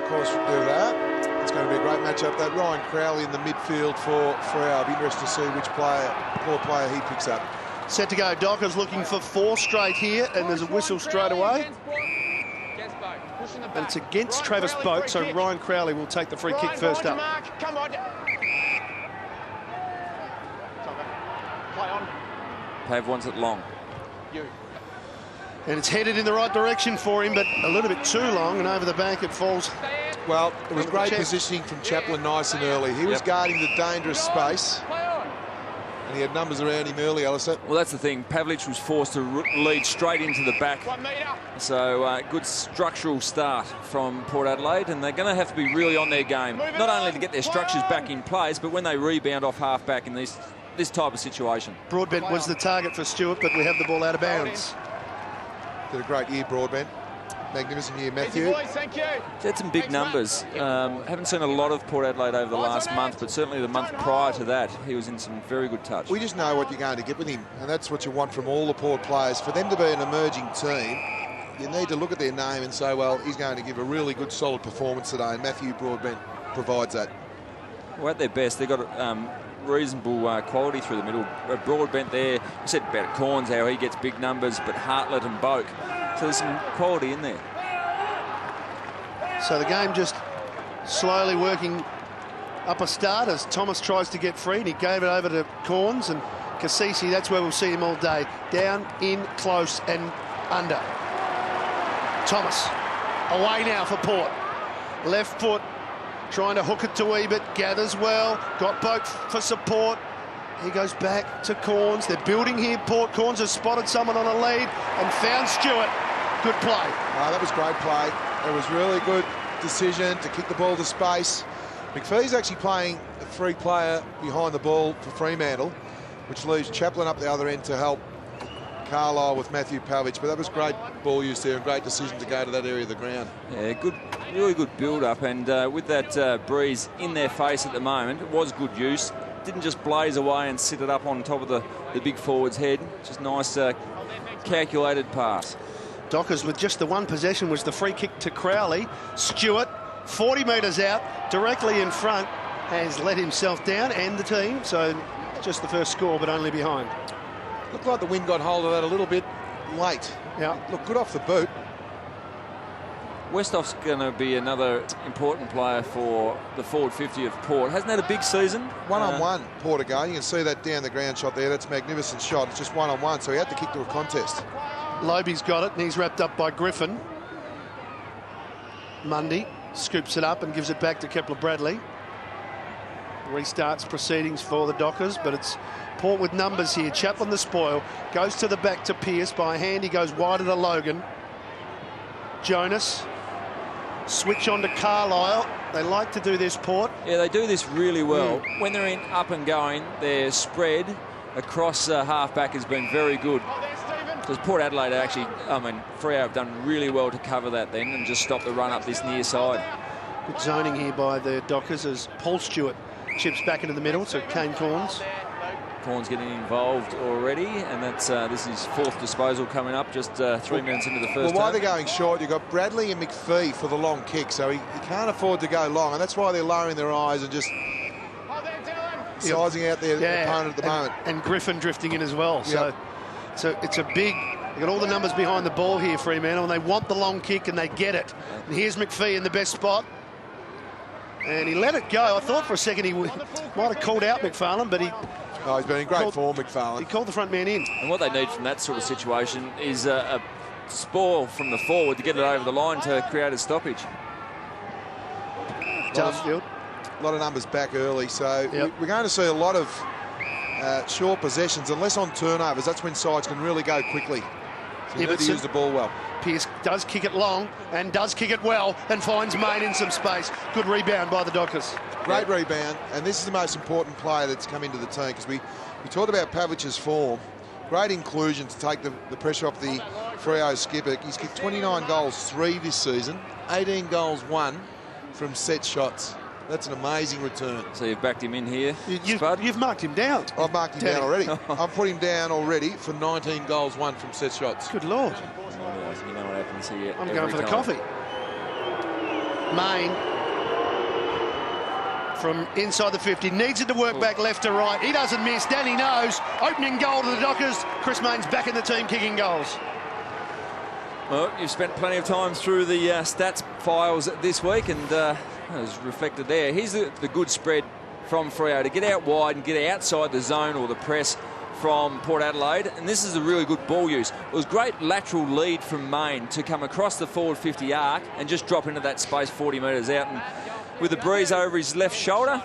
of course, there that. It's going to be a great matchup. That Ryan Crowley in the midfield for Freo. I'll be interested to see which poor player he picks up. Set to go. Dockers looking for 4 straight here, and there's a whistle straight away. And it's against Travis Boak, so Ryan Crowley will take the free kick first up. Come on. Play on. Pav wants it long. And it's headed in the right direction for him, but a little bit too long, and over the back it falls. Well, it was great positioning from Chaplin nice and early. He was guarding the dangerous space. And he had numbers around him early, Alistair. Well, that's the thing. Pavlich was forced to lead straight into the back. So good structural start from Port Adelaide, and they're going to have to be really on their game. Not only to get their structures back in place, but when they rebound off half-back in this type of situation. Broadbent was the target for Stewart, but we have the ball out of bounds. Did a great year, Broadbent. Magnificent year, Matthew. Thank you. He's had some big numbers. Haven't seen a lot of Port Adelaide over the last month, but certainly the month prior to that, he was in some very good touch. We just know what you're going to get with him, and that's what you want from all the Port players. For them to be an emerging team, you need to look at their name and say, well, he's going to give a really good, solid performance today, and Matthew Broadbent provides that. Well, at their best, they've got reasonable quality through the middle. Broadbent there, we said about Corns, how he gets big numbers, but Hartlett and Boak. So there's some quality in there. So the game just slowly working up a start as Thomas tries to get free, and he gave it over to Corns, and Cassisi, that's where we'll see him all day. Down, in, close and under. Thomas away now for Port. Left foot, trying to hook it to Ebert, gathers well, got Boak for support. He goes back to Corns. They're building here, Port. Corns has spotted someone on a lead and found Stewart. Good play. Oh, that was great play. It was really good decision to kick the ball to space. McPhee's actually playing a free player behind the ball for Fremantle, which leaves Chaplin up the other end to help Carlisle with Matthew Pavlich. But that was great ball use there and great decision to go to that area of the ground. Yeah, good, really good build-up, and with that breeze in their face at the moment, it was good use. Didn't just blaze away and sit it up on top of the big forward's head. Just nice calculated pass. Dockers with just the one possession was the free kick to Crowley. Stewart, 40 metres out, directly in front, has let himself down and the team. So just the first score, but only behind. Looked like the wind got hold of that a little bit late. Yeah. Look, good off the boot. Westhoff's going to be another important player for the forward 50 of Port. Hasn't had a big season. One-on-one, Port again. You can see that down the ground shot there. That's a magnificent shot. It's just one-on-one, so he had to kick to a contest. Loby's got it, and he's wrapped up by Griffin. Mundy scoops it up and gives it back to Kepler-Bradley. Restarts proceedings for the Dockers, but it's Port with numbers here. Chaplin the spoil, goes to the back to Pearce. By hand, he goes wider to Logan. Jonas, switch on to Carlisle. They like to do this, Port. Yeah, they do this really well. When they're in up and going, their spread across half-back has been very good. Because Port Adelaide actually, Freo have done really well to cover that then and just stop the run up this near side. Good zoning here by the Dockers as Paul Stewart chips back into the middle to Kane Corns. Corns getting involved already, and that's this is fourth disposal coming up just 3 minutes into the first Well, while term. they're going short, you've got Bradley and McPhee for the long kick, so he can't afford to go long, and that's why they're lowering their eyes and just sizing out their opponent at the moment. And Griffin drifting in as well. So it's a big... They've got all the numbers behind the ball here, Fremantle, and they want the long kick, and they get it. And here's McPhee in the best spot. And he let it go. I thought for a second he might have called out McFarlane, but he... Oh, he's been in great form, McFarlane. He called the front man in. And what they need from that sort of situation is a spoil from the forward to get it over the line to create a stoppage. Duffield. A lot of numbers back early, so we're going to see a lot of short possessions, unless on turnovers. That's when sides can really go quickly. So you need to use the ball well. Pearce does kick it long and does kick it well and finds Main in some space. Good rebound by the Dockers. Great rebound, and this is the most important player that's come into the team, because we talked about Pavlich's form. Great inclusion to take the pressure off the Freo skipper. He's kicked 29 goals, 3 this season, 18 goals, 1 from set shots. That's an amazing return. So you've backed him in here, Spud? You've marked him down. I've marked him down already. I've put him down already for 19 goals, 1 from set shots. Good Lord. You know what happens here. I'm going for the coffee. Main from inside the 50, needs it to work back left to right. He doesn't miss, Danny knows. Opening goal to the Dockers. Chris Main's back in the team kicking goals. Well, you've spent plenty of time through the stats files this week, and it was reflected there. Here's the good spread from Freo to get out wide and get outside the zone or the press from Port Adelaide, and this is a really good ball use. It was great lateral lead from Main to come across the forward 50 arc and just drop into that space 40 metres out, and with the breeze over his left shoulder,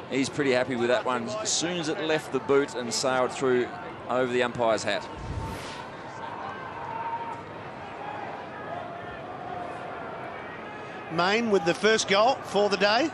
he's pretty happy with that one as soon as it left the boot and sailed through over the umpire's hat. Main with the first goal for the day.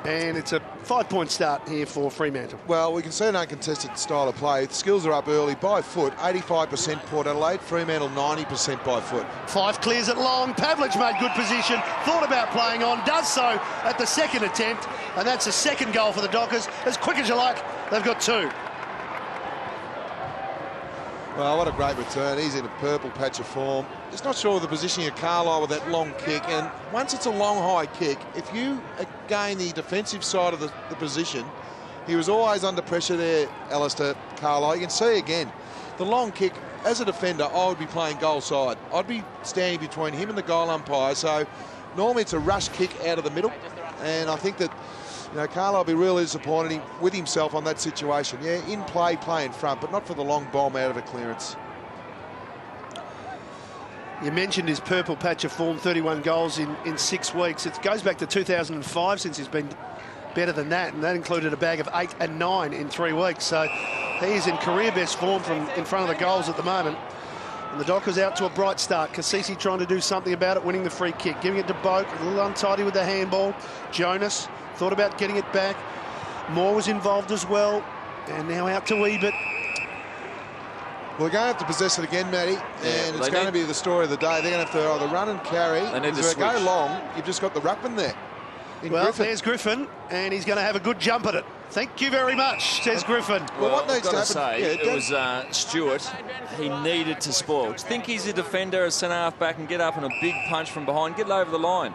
And it's a 5-point start here for Fremantle. Well, we can see an uncontested style of play. The skills are up early by foot. 85% Port Adelaide, Fremantle 90% by foot. Fyfe clears it long. Pavlich made good position. Thought about playing on. Does so at the second attempt. And that's a second goal for the Dockers. As quick as you like, they've got two. Well, what a great return. He's in a purple patch of form. Just not sure of the positioning of Carlisle with that long kick. And once it's a long, high kick, if you gain the defensive side of the position, he was always under pressure there, Alistair Carlisle. You can see again, the long kick, as a defender, I would be playing goal side. I'd be standing between him and the goal umpire. So normally it's a rush kick out of the middle. And I think that, you know, Carlisle will be really disappointed with himself on that situation. Yeah, in play in front, but not for the long bomb out of a clearance. You mentioned his purple patch of form, 31 goals in 6 weeks. It goes back to 2005 since he's been better than that, and that included a bag of 8 and 9 in 3 weeks. So he's in career best form from in front of the goals at the moment. And the Dockers out to a bright start. Cassisi trying to do something about it, winning the free kick, giving it to Boak, a little untidy with the handball. Jonas thought about getting it back. Moore was involved as well, and now out to Ebert. We're going to have to possess it again, Matty, and it's going to be the story of the day. They're going to have to either run and carry. If they go long, you've just got the ruckman there. Well, Griffin. There's Griffin, and he's going to have a good jump at it. Thank you very much, says Griffin. Well, what needs to happen? Say, it was Stewart. He needed to spoil. Think he's a defender, a centre-half back, and get up on a big punch from behind, get over the line.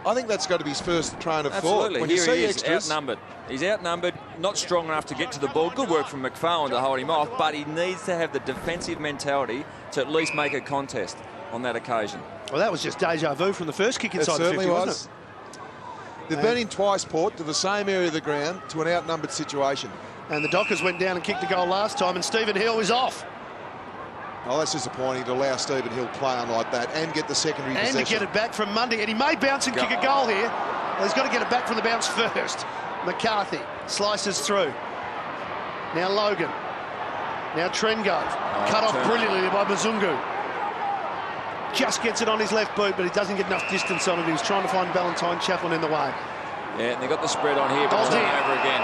I think that's got to be his first train of Absolutely. thought. When Here you see he is, extras, outnumbered. He's outnumbered, not strong enough to get to the ball. Good work from McFarlane to hold him off, but he needs to have the defensive mentality to at least make a contest on that occasion. Well, that was just deja vu from the first kick inside the 50, wasn't it? They've been in twice, Port, to the same area of the ground, to an outnumbered situation. And the Dockers went down and kicked a goal last time, and Stephen Hill is off. Oh, that's disappointing to allow Stephen Hill play on like that and get the secondary possession. And to get it back from Mundy, and he may bounce and kick a goal here. Well, he's got to get it back from the bounce first. McCarthy slices through. Now Logan. Now Trengove. Cut off brilliantly by Bazungu. Just gets it on his left boot, but he doesn't get enough distance on it. He was trying to find Valentine Chaplin in the way. Yeah, and they got the spread on here, but it's over again.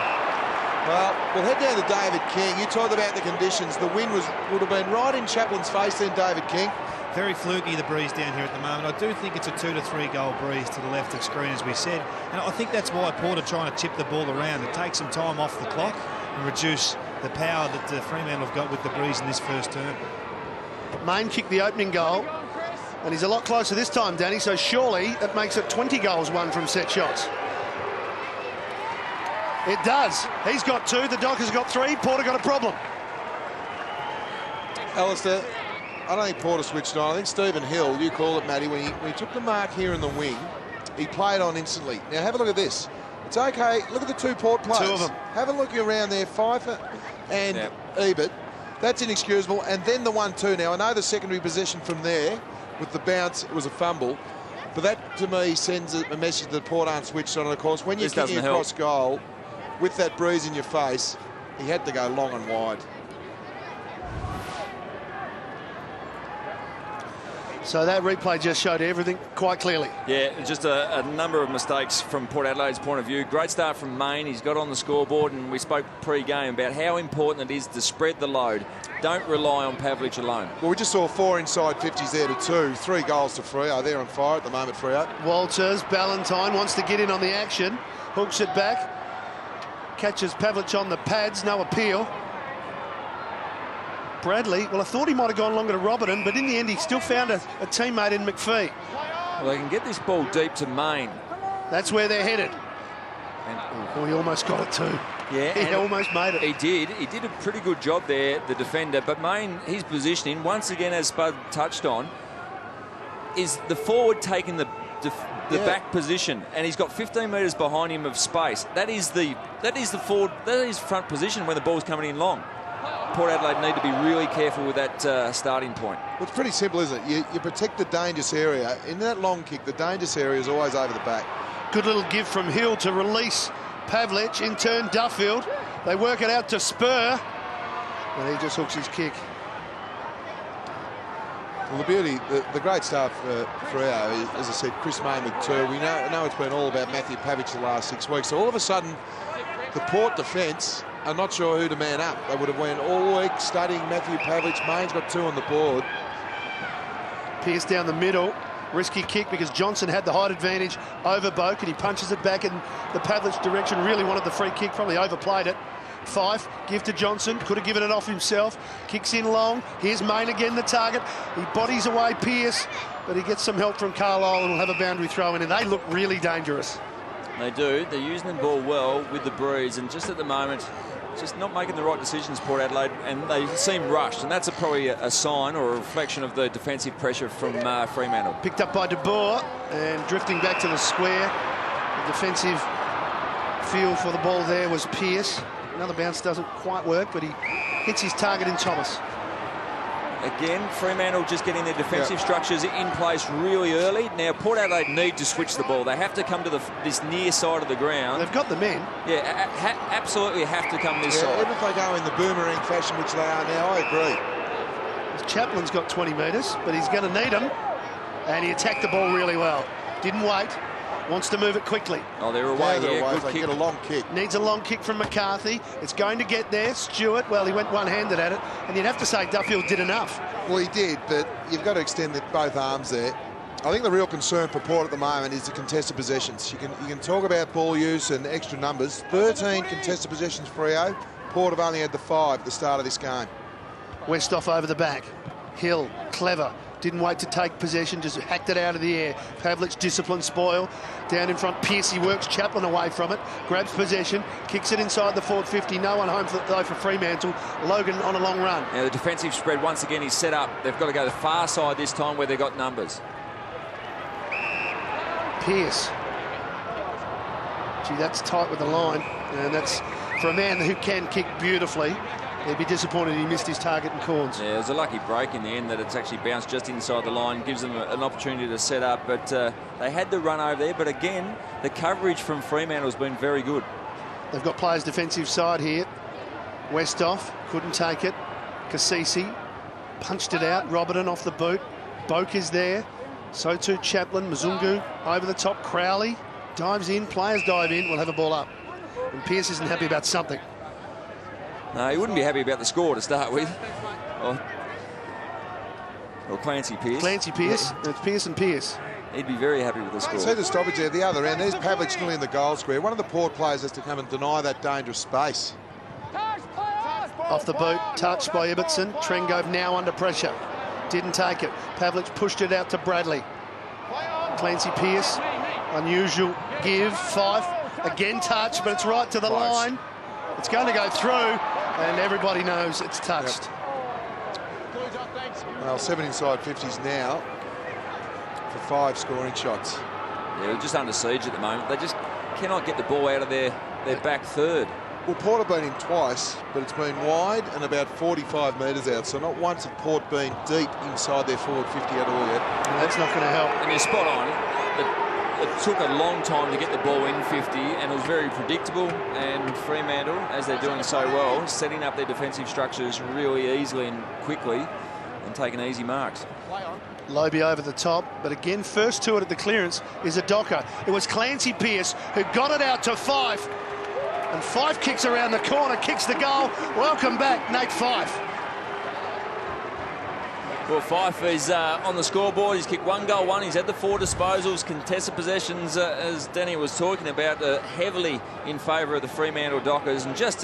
Well, we'll head down to David King. You talked about the conditions. The wind would have been right in Chaplin's face then, David King. Very fluky, the breeze down here at the moment. I do think it's a 2 to 3 goal breeze to the left of screen, as we said. And I think that's why Port are trying to chip the ball around and take some time off the clock and reduce the power that Fremantle have got with the breeze in this first term. Main kicked the opening goal, and he's a lot closer this time, Danny, so surely it makes it 20 goals won from set shots. It does. He's got 2, the Dockers got 3, Porter got a problem. Alistair, I don't think Porter switched on. I think Stephen Hill, you call it, Matty, when he took the mark here in the wing, he played on instantly. Now have a look at this. It's okay. Look at the 2 Port players. 2 of them. Have a look around there, Fyfe and Ebert. That's inexcusable. And then the 1-2. Now I know the secondary possession from there with the bounce, it was a fumble. But that, to me, sends a message that Port aren't switched on. And, of course, when you're kicking across goal with that breeze in your face, he had to go long and wide. So that replay just showed everything quite clearly. Yeah, just a number of mistakes from Port Adelaide's point of view. Great start from Main. He's got on the scoreboard, and we spoke pre-game about how important it is to spread the load. Don't rely on Pavlich alone. Well, we just saw 4 inside 50s there to 2. 3 goals to Freo. They're on fire at the moment, Freo. Walters, Ballantyne wants to get in on the action. Hooks it back. Catches Pavlich on the pads. No appeal. Bradley, well, I thought he might have gone longer to Robertson, but in the end he still found a teammate in McPhee. Well, they can get this ball deep to Main. That's where they're headed. And, he almost got it too. Yeah, he almost made it. He did. He did a pretty good job there, the defender. But Main, his positioning, once again, as Spud touched on, is the forward taking the back position, and he's got 15 metres behind him of space. That is forward. That is front position when the ball's coming in long. Port Adelaide need to be really careful with that starting point. Well, it's pretty simple, isn't it? You protect the dangerous area. In that long kick, the dangerous area is always over the back. Good little give from Hill to release Pavlich. In turn, Duffield. They work it out to Spur, and he just hooks his kick. Well, the beauty, the great start for Freo, as I said, Chris Main with 2. We know it's been all about Matthew Pavlich the last 6 weeks. So all of a sudden, the Port defence are not sure who to man up. They would have went all week studying Matthew Pavlich. Main's got 2 on the board. Pearce down the middle. Risky kick because Johnson had the height advantage over Boak, and he punches it back in the Pavlich direction. Really wanted the free kick, probably overplayed it. Fyfe, give to Johnson, could have given it off himself. Kicks in long. Here's Main again, the target. He bodies away Pearce, but he gets some help from Carlisle and will have a boundary throw in, and they look really dangerous. They do. They're using the ball well with the breeze, and just at the moment, just not making the right decisions, Port Adelaide, and they seem rushed, and that's probably a sign or a reflection of the defensive pressure from Fremantle. Picked up by De Boer and drifting back to the square. The defensive feel for the ball there was Pearce. Another bounce doesn't quite work, but he hits his target in Thomas. Again, Fremantle just getting their defensive structures in place really early. Now, Port Adelaide need to switch the ball. They have to come to this near side of the ground. They've got the men. Yeah, absolutely have to come this side. Even if they go in the boomerang fashion, which they are now, I agree. Chaplin's got 20 metres, but he's going to need them. And he attacked the ball really well. Didn't wait. Wants to move it quickly. Oh, they're away here. Good kick. Get a long kick. Needs a long kick from McCarthy. It's going to get there. Stewart, well, he went one-handed at it. And you'd have to say Duffield did enough. Well, he did, but you've got to extend both arms there. I think the real concern for Port at the moment is the contested possessions. You can talk about ball use and extra numbers. 13 contested possessions for Freo. Port have only had the 5 at the start of this game. Westhoff over the back. Hill, clever. Didn't wait to take possession, just hacked it out of the air. Pavlich, discipline spoil. Down in front, Pearcey works Chaplin away from it. Grabs possession, kicks it inside the forward 50. No one home though for Fremantle. Logan on a long run. Now the defensive spread once again is set up. They've got to go the far side this time where they've got numbers. Pearce. Gee, that's tight with the line. And that's for a man who can kick beautifully. He'd be disappointed he missed his target in corns. Yeah, it was a lucky break in the end that it's actually bounced just inside the line, gives them an opportunity to set up, but they had the run over there, but again, the coverage from Fremantle has been very good. They've got players defensive side here. Westhoff couldn't take it. Cassisi punched it out. Robertson off the boot. Boak is there. So too Chaplin. Mzungu over the top. Crowley dives in. Players dive in. We'll have a ball up. And Pearce isn't happy about something. No, he wouldn't be happy about the score to start with. Or Clancy Pearce. Clancy Pearce. Yeah. It's Pearce and Pearce. He'd be very happy with the score. See the stoppage there at the other end. There's Pavlich still in the goal square. One of the Port players has to come and deny that dangerous space. Off the boot, touched by Ibbotson. Trengove now under pressure. Didn't take it. Pavlich pushed it out to Bradley. Clancy Pearce. Unusual give. Fyfe. Again touch, but it's right to the line. It's going to go through, and everybody knows it's touched. Yep. Well, 7 inside 50s now for 5 scoring shots. Yeah, they're just under siege at the moment. They just cannot get the ball out of their back third. Well, Port have been in twice, but it's been wide and about 45 metres out. So not once have Port been deep inside their forward 50 at all yet. And that's not going to help. And you're spot on. It took a long time to get the ball in 50, and it was very predictable. And Fremantle, as they're doing so well, setting up their defensive structures really easily and quickly and taking easy marks. Lobe over the top, but again, first to it at the clearance is a Docker. It was Clancy Pearce who got it out to Fyfe. And Fyfe kicks around the corner, kicks the goal. Welcome back, Nat Fyfe. Well, Fyfe is on the scoreboard. He's kicked 1 goal, 1. He's had the 4 disposals. Contested possessions, as Danny was talking about, heavily in favour of the Fremantle Dockers. And just,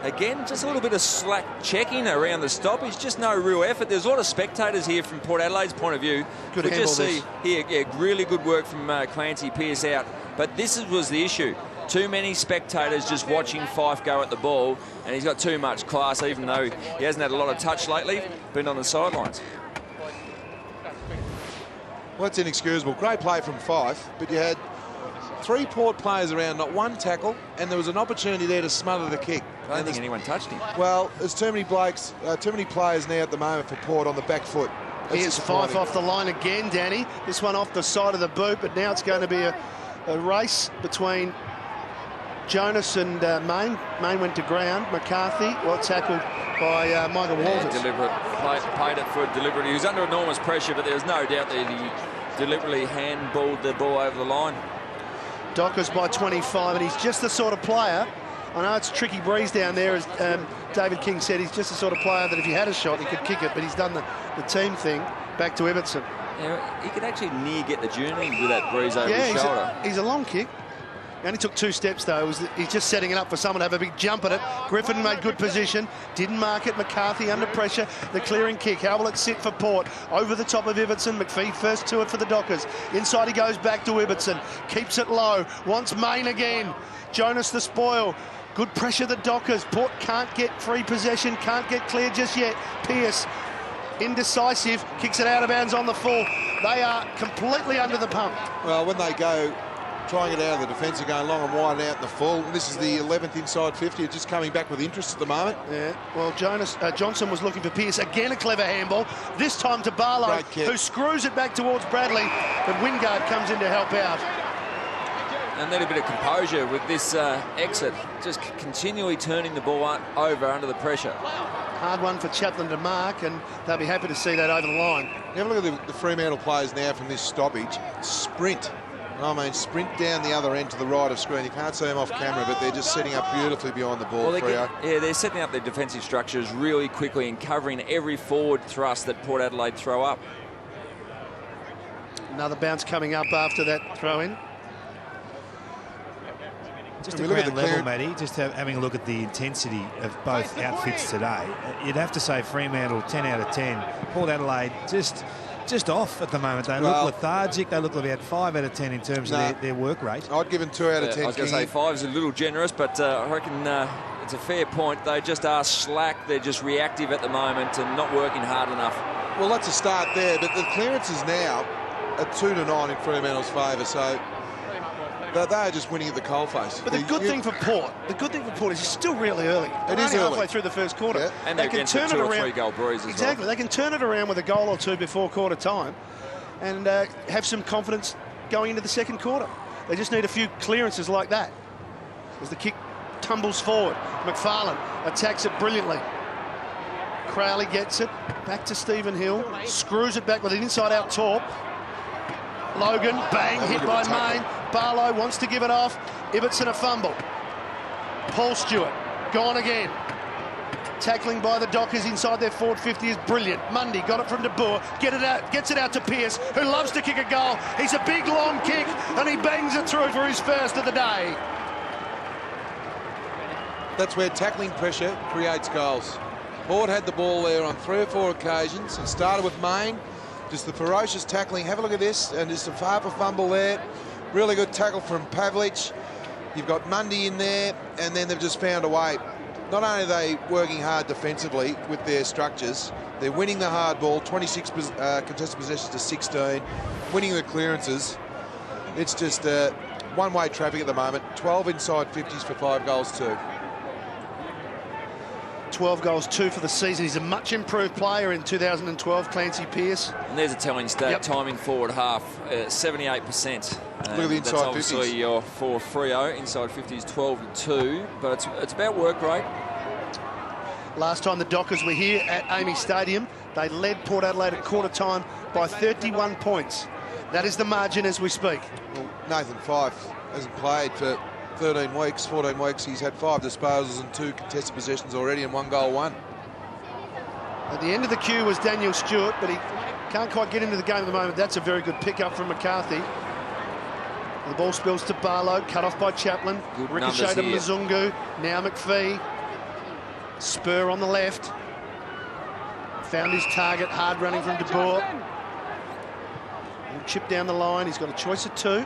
again, just a little bit of slack checking around the stoppage. Just no real effort. There's a lot of spectators here from Port Adelaide's point of view. Good we just handle see here, really good work from Clancy Pearce out. But this was the issue. Too many spectators just watching Fyfe go at the ball, and he's got too much class, even though he hasn't had a lot of touch lately, been on the sidelines. Well, it's inexcusable. Great play from Fyfe, but you had 3 Port players around, not 1 tackle, and there was an opportunity there to smother the kick. I don't think anyone touched him. Well, there's too many blokes, too many players now at the moment for Port on the back foot. Here's Fyfe off the line again, Danny. This one off the side of the boot, but now it's going to be a race between Jonas and Main. Main went to ground. McCarthy, well tackled by Michael Walters. Deliberate, paid it for deliberate. He was under enormous pressure, but there's no doubt that he deliberately handballed the ball over the line. Dockers by 25, and he's just the sort of player. I know it's a tricky breeze down there, as David King said. He's just the sort of player that if he had a shot, he could kick it, but he's done the team thing back to Ibbotson. Yeah, he could actually near get the journey with that breeze over his shoulder. He's a long kick. He only took 2 steps, though. He's just setting it up for someone to have a big jump at it. Griffin made good position. Didn't mark it. McCarthy under pressure. The clearing kick. How will it sit for Port? Over the top of Ibbotson. McPhee first to it for the Dockers. Inside he goes back to Ibbotson. Keeps it low. Wants Main again. Jonas the spoil. Good pressure the Dockers. Port can't get free possession. Can't get clear just yet. Pearce, indecisive. Kicks it out of bounds on the full. They are completely under the pump. Well, when they go trying it out of the defence, are going long and wide out in the full. This is the 11th inside 50. It's just coming back with interest at the moment. Yeah, well, Johnson was looking for Pearce. Again, a clever handball. This time to Barlow, who screws it back towards Bradley, but Wingard comes in to help out. And then a bit of composure with this exit, just continually turning the ball over under the pressure. Hard one for Chaplin to mark, and they'll be happy to see that over the line. Have a look at the Fremantle players now from this stoppage. Sprint. I mean, sprint down the other end to the right of screen. You can't see them off camera, but they're just setting up beautifully behind the ball. Well, they're setting up their defensive structures really quickly and covering every forward thrust that Port Adelaide throw up. Another bounce coming up after that throw-in. Just a ground level, Matty, just having a look at the intensity of both outfits today. You'd have to say Fremantle 10 out of 10. Port Adelaide just off at the moment. They look lethargic. They look about 5 out of 10 in terms of their work rate. I'd give them 2 out of 10. I was going to say 5 is a little generous, but I reckon it's a fair point. They just are slack. They're just reactive at the moment and not working hard enough. Well, that's a start there, but the clearances now are 2-9 in Fremantle's favour, so they are just winning at the coalface. But the good thing for Port is it's still really early. It is early. Halfway through the first quarter. Yeah. And they can turn it around. 2 or 3 goal breeze as exactly. well. They can turn it around with a goal or 2 before quarter time and have some confidence going into the second quarter. They just need a few clearances like that. As the kick tumbles forward, McFarlane attacks it brilliantly. Crowley gets it back to Stephen Hill, screws it back with an inside-out torp. Logan, bang, hit by Main. Barlow wants to give it off. Ibbotson a fumble. Paul Stewart, gone again. Tackling by the Dockers inside their forward 50 is brilliant. Mundy got it from De Boer, gets it out to Pearce, who loves to kick a goal. He's a big, long kick, and he bangs it through for his first of the day. That's where tackling pressure creates goals. Port had the ball there on 3 or 4 occasions. It started with Main. Just the ferocious tackling. Have a look at this, and just a half a fumble there. Really good tackle from Pavlich. You've got Mundy in there, and then they've just found a way. Not only are they working hard defensively with their structures, they're winning the hard ball, 26 contested possessions to 16, winning the clearances. It's just one-way traffic at the moment. 12 inside 50s for 5 goals too. 12 goals, 2 for the season. He's a much improved player in 2012, Clancy Pearce. And there's a telling stat, timing forward half, 78%. Look at the inside 50s. That's obviously for Freo, inside 50s 12-2, but it's about work rate. Last time the Dockers were here at AAMI Stadium, they led Port Adelaide at quarter time by 31 points. That is the margin as we speak. Well, Nathan Fyfe hasn't played for 13 weeks, 14 weeks. He's had 5 disposals and 2 contested possessions already and 1 goal, 1. At the end of the queue was Daniel Stewart, but he can't quite get into the game at the moment. That's a very good pick-up from McCarthy. The ball spills to Barlow, cut off by Chaplin. Good Ricochet to Mzungu. Now McPhee. Spur on the left. Found his target, hard running from De Boer. He'll chip down the line. He's got a choice of two.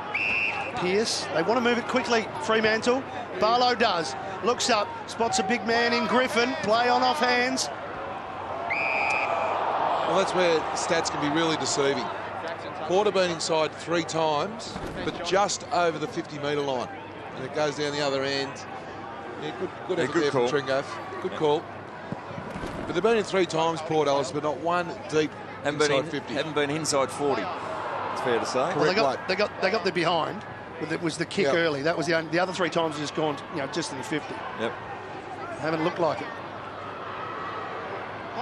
Pearce. They want to move it quickly. Fremantle. Barlow does. Looks up. Spots a big man in Griffin. Play on off hands. Well, that's where stats can be really deceiving. Porter been inside 3 times, but just over the 50-metre line. And it goes down the other end. Yeah, good effort there from Tringove. Good call. But they've been in 3 times, Port Ellis, but not one deep inside 50. Haven't been inside 40. It's fair to say. Well, they got the behind. But it was the kick early. That was the other 3 times have just gone, just to the 50. Yep. Haven't looked like it.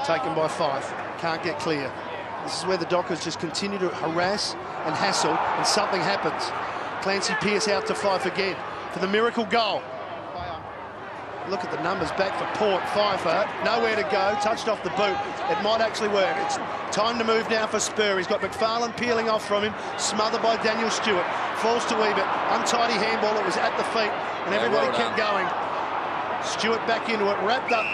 Taken by Fyfe. Can't get clear. This is where the Dockers just continue to harass and hassle, and something happens. Clancy Pearce out to Fyfe again for the miracle goal. Look at the numbers back for Port. Pfeiffer, nowhere to go, touched off the boot. It might actually work. It's time to move now for Spur. He's got McFarlane peeling off from him, smothered by Daniel Stewart. Falls to Ebert, untidy handball, it was at the feet, and everybody kept going. Stewart back into it, wrapped up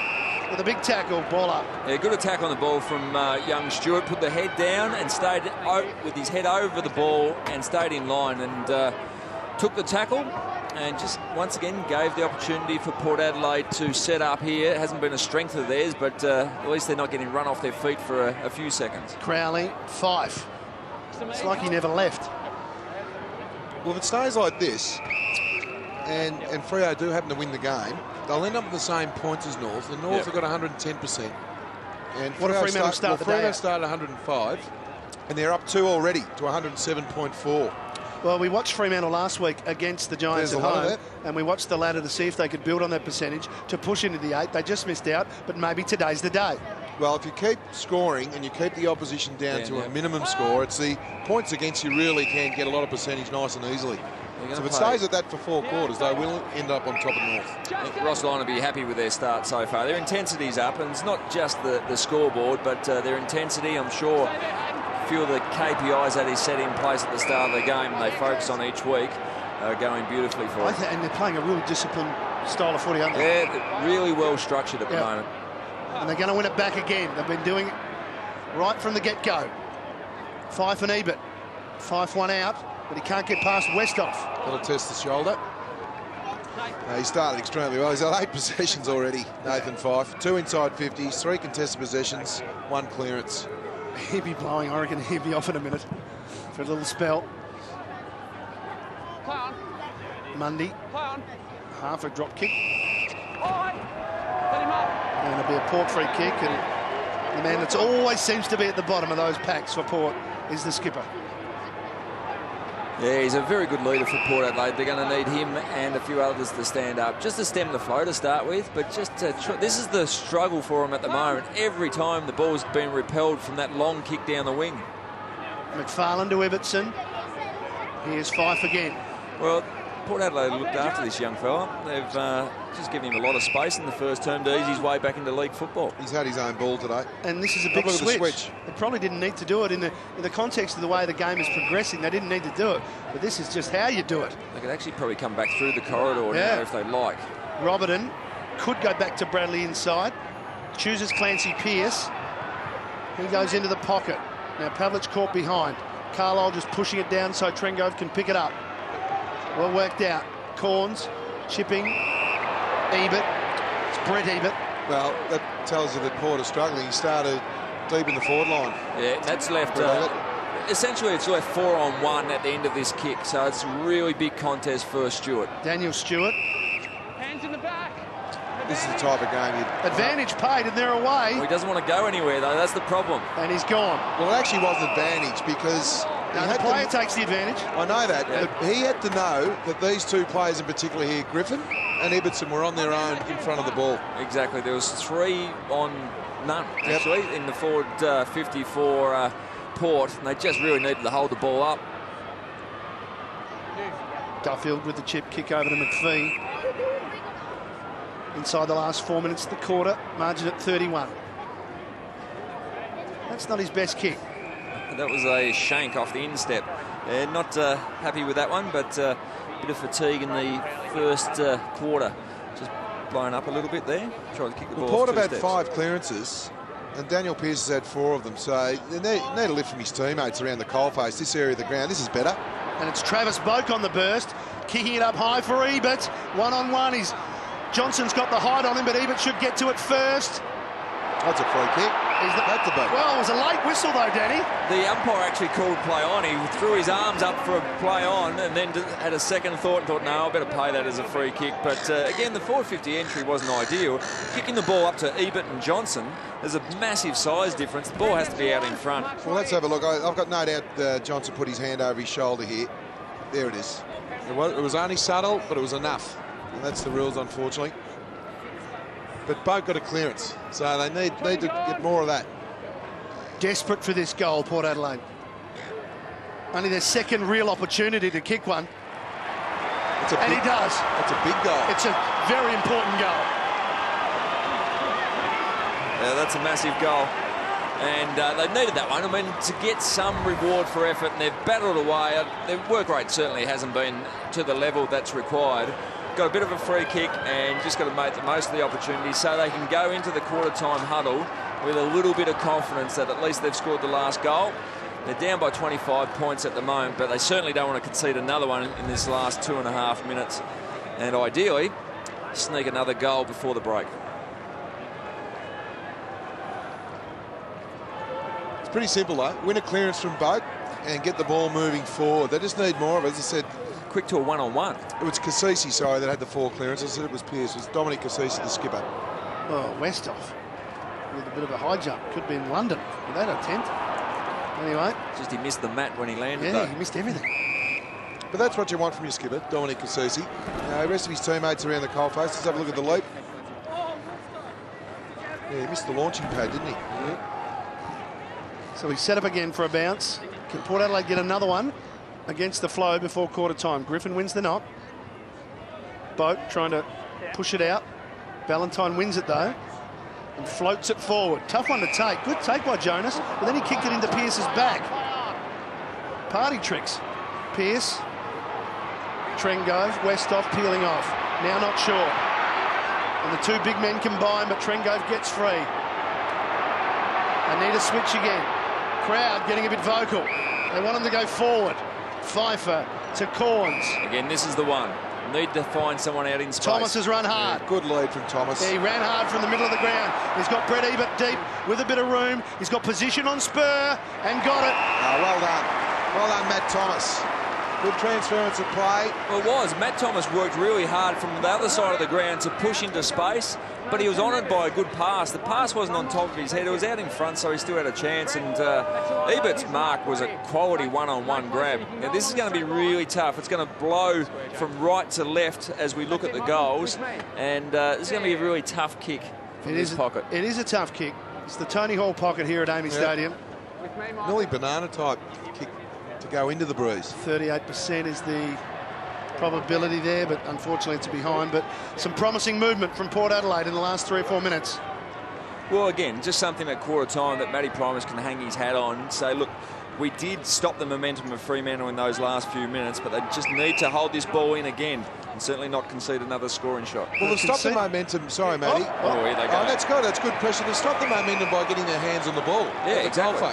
with a big tackle, ball up. Yeah, good attack on the ball from young Stewart. Put the head down and stayed with his head over the ball and stayed in line and took the tackle. And just once again gave the opportunity for Port Adelaide to set up here. It hasn't been a strength of theirs, but at least they're not getting run off their feet for a few seconds. Crowley, Fyfe. It's like he never left. Well, if it stays like this, and Freo do happen to win the game, they'll end up with the same points as North. The North have got 110%. And what did Fremantle start the day? Fremantle started 105, and they're up 2 already to 107.4. Well, we watched Fremantle last week against the Giants at home, and we watched the ladder to see if they could build on that percentage to push into the 8. They just missed out, but maybe today's the day. Well, if you keep scoring and you keep the opposition down to a minimum score, it's the points against you really can get a lot of percentage nice and easily. So if it stays at that for 4 quarters, they will end up on top of North. I think Ross Lyon will be happy with their start so far. Their intensity's up, and it's not just the scoreboard, but their intensity, I'm sure. A few of the KPIs that he set in place at the start of the game, they focus on each week, going beautifully for them. And they're playing a real disciplined style of footy, aren't they? Yeah, really well structured at the moment. And they're going to win it back again. They've been doing it right from the get-go. Fyfe and Ebert. Fyfe one out, but he can't get past Westhoff. Got to test the shoulder. He started extremely well. He's had 8 possessions already, Nathan Fyfe. 2 inside 50s, 3 contested possessions, 1 clearance. He'd be blowing, I reckon he'd be off in a minute for a little spell. Mundy, half a drop kick. And it'll be a Port free kick, and the man that always seems to be at the bottom of those packs for Port is the skipper. Yeah, he's a very good leader for Port Adelaide. They're going to need him and a few others to stand up, just to stem the flow to start with, but just to this is the struggle for him at the moment. Every time the ball's been repelled from that long kick down the wing. McFarlane to Everton. Here's Fyfe again. Well, Port Adelaide looked after this young fella. They've just given him a lot of space in the first term to ease his way back into league football. He's had his own ball today. And this is a big switch. They probably didn't need to do it in the context of the way the game is progressing. They didn't need to do it, but this is just how you do it. They could actually probably come back through the corridor now if they like. Roberton could go back to Bradley inside. Chooses Clancy Pearce. He goes into the pocket. Now Pavlich caught behind. Carlisle just pushing it down so Trengove can pick it up. Well worked out. Corns, chipping, Ebert. It's Brett Ebert. Well, that tells you that Port are struggling. He started deep in the forward line. Yeah, that's left. Essentially, it's left 4-on-1 at the end of this kick, so it's a really big contest for Stewart. Daniel Stewart. Hands in the back. This is the type of game you'd... Advantage paid, and they're away. Well, he doesn't want to go anywhere, though. That's the problem. And he's gone. Well, it actually wasn't advantage because... No, the player takes the advantage. I know that, but he had to know that these 2 players in particular here, Griffin and Everton, were on their own in front of the ball. Exactly. There was 3 on none, actually, in the forward 50 for Port, and they just really needed to hold the ball up. Duffield with the chip kick over to McPhee. Inside the last 4 minutes of the quarter, margin at 31. That's not his best kick. That was a shank off the instep. Not happy with that one, but a bit of fatigue in the first quarter. Just blown up a little bit there. Tried to kick the ball. Port have had 5 clearances, and Daniel Pearce has had 4 of them. So they need a lift from his teammates around the coalface, this area of the ground. This is better. And it's Travis Boak on the burst, kicking it up high for Ebert. One-on-one. Johnson's got the height on him, but Ebert should get to it first. That's a free kick. That's a boat. Well, it was a late whistle, though, Danny. The umpire actually called play on. He threw his arms up for a play on and then had a second thought and thought, no, I better pay that as a free kick. But again, the 450 entry wasn't ideal. Kicking the ball up to Ebert and Johnson, there's a massive size difference. The ball has to be out in front. Well, let's have a look. I've got no doubt Johnson put his hand over his shoulder here. There it is. It was only subtle, but it was enough. And that's the rules, unfortunately. But Boat got a clearance, so they need to get more of that. Desperate for this goal, Port Adelaide. Only their second real opportunity to kick one. And he does. It's a big goal. It's a very important goal. Yeah, that's a massive goal. And they needed that one. I mean, to get some reward for effort, and they've battled away. Their work rate certainly hasn't been to the level that's required. Got a bit of a free kick and just got to make the most of the opportunity so they can go into the quarter-time huddle with a little bit of confidence that at least they've scored the last goal. They're down by 25 points at the moment, but they certainly don't want to concede another one in this last 2.5 minutes. And ideally, sneak another goal before the break. It's pretty simple, though. Win a clearance from Boat and get the ball moving forward. They just need more of it. As I said, quick to a one-on-one. It was Cassisi, sorry, that had the 4 clearances. I said it was Pearce. It was Dominic Cassisi, the skipper. Oh, Westhoff with a bit of a high jump. Could be in London with that attempt. Anyway. Just he missed the mat when he landed, yeah, though. He missed everything. But that's what you want from your skipper, Dominic Cassisi. The rest of his teammates around the coalface. Let's have a look at the leap. Yeah, he missed the launching pad, didn't he? Yeah. So he's set up again for a bounce. Can Port Adelaide get another one against the flow before quarter time? Griffin wins the knock. Boat trying to push it out. Valentine wins it though and floats it forward. Tough one to take. Good take by Jonas, but then he kicked it into Pearce's back. Party tricks. Pearce. Trengove. Westhoff peeling off. Now not sure. And the 2 big men combine, but Trengove gets free. They need a switch again. Crowd getting a bit vocal. They want him to go forward. Pfeiffer to Corns. Again, this is the one. Need to find someone out in space. Thomas has run hard. Yeah, good lead from Thomas. Yeah, he ran hard from the middle of the ground. He's got Brett Ebert deep with a bit of room. He's got position on spur and got it. Oh, well done. Well done, Matt Thomas. Good transference of play. Well, it was. Matt Thomas worked really hard from the other side of the ground to push into space, but he was honoured by a good pass. The pass wasn't on top of his head. It was out in front, so he still had a chance. And Ebert's mark was a quality one-on-one grab. Now, this is going to be really tough. It's going to blow from right to left as we look at the goals. And this is going to be a really tough kick from this pocket. It is a tough kick. It's the Tony Hall pocket here at AAMI Stadium. Nearly banana type kick to go into the breeze. 38% is the probability there, but unfortunately it's behind. But some promising movement from Port Adelaide in the last 3 or 4 minutes. Well, again, just something at quarter time that Matty Primus can hang his hat on and say, look, we did stop the momentum of Fremantle in those last few minutes, but they just need to hold this ball in again and certainly not concede another scoring shot. Well, to stop the momentum, sorry, Matty. Oh, here they go. Oh, that's good. That's good pressure. To stop the momentum by getting their hands on the ball. Yeah, exactly.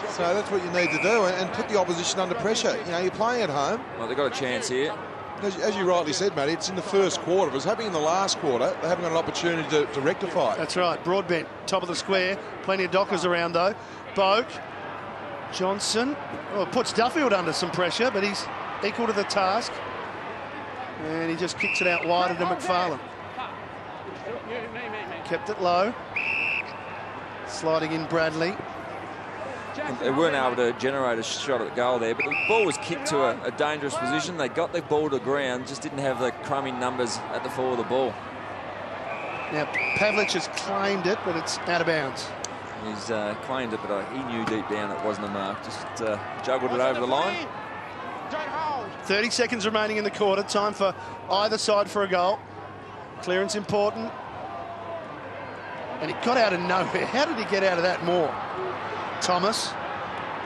So that's what you need to do, and put the opposition under pressure. You know, you're playing at home. Well, they've got a chance here. As you rightly said, Matty, it's in the first quarter. If it was happening in the last quarter, they haven't got an opportunity to rectify it. That's right. Broadbent, top of the square. Plenty of Dockers around, though. Boak. Johnson. Well, puts Duffield under some pressure, but he's equal to the task. And he just kicks it out wider to McFarlane. Kept it low. Sliding in Bradley. They weren't able to generate a shot at the goal there, but the ball was kicked to a dangerous position. They got the ball to ground, just didn't have the crummy numbers at the fall of the ball. Now, Pavlich has claimed it, but it's out of bounds. He's claimed it, but he knew deep down it wasn't a mark. Just juggled it over the line. 30 seconds remaining in the quarter. Time for either side for a goal. Clearance important. And he got out of nowhere. How did he get out of that more? Thomas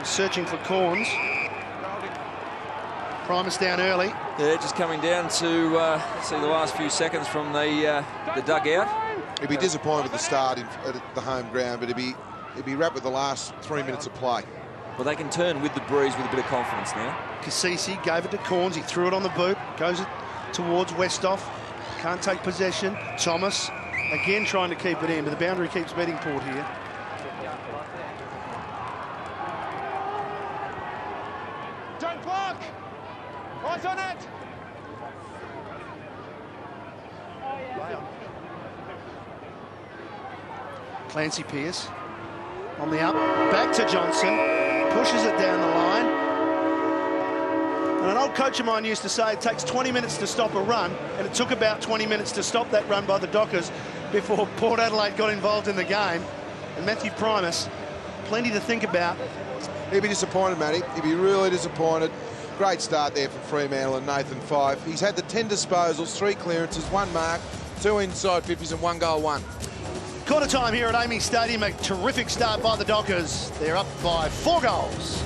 is searching for Corns. Primus down early. Yeah, just coming down to see the last few seconds from the dugout. He'd be disappointed with the start at the home ground, but he'd be wrapped with the last 3 minutes of play. Well, they can turn with the breeze with a bit of confidence now. Cassisi gave it to Corns. He threw it on the boot. Goes it towards Westhoff. Can't take possession. Thomas again trying to keep it in, but the boundary keeps beating Port here. Don't block! Eyes on it! Clancy Pearce on the up. Back to Johnson. Pushes it down the line. And an old coach of mine used to say it takes 20 minutes to stop a run, and it took about 20 minutes to stop that run by the Dockers before Port Adelaide got involved in the game. And Matthew Primus, plenty to think about. He'd be disappointed, Matty. He'd be really disappointed. Great start there for Fremantle and Nathan Fyfe. He's had the 10 disposals, 3 clearances, 1 mark, 2 inside 50s and 1 goal, 1. Quarter time here at AAMI Stadium. A terrific start by the Dockers. They're up by 4 goals.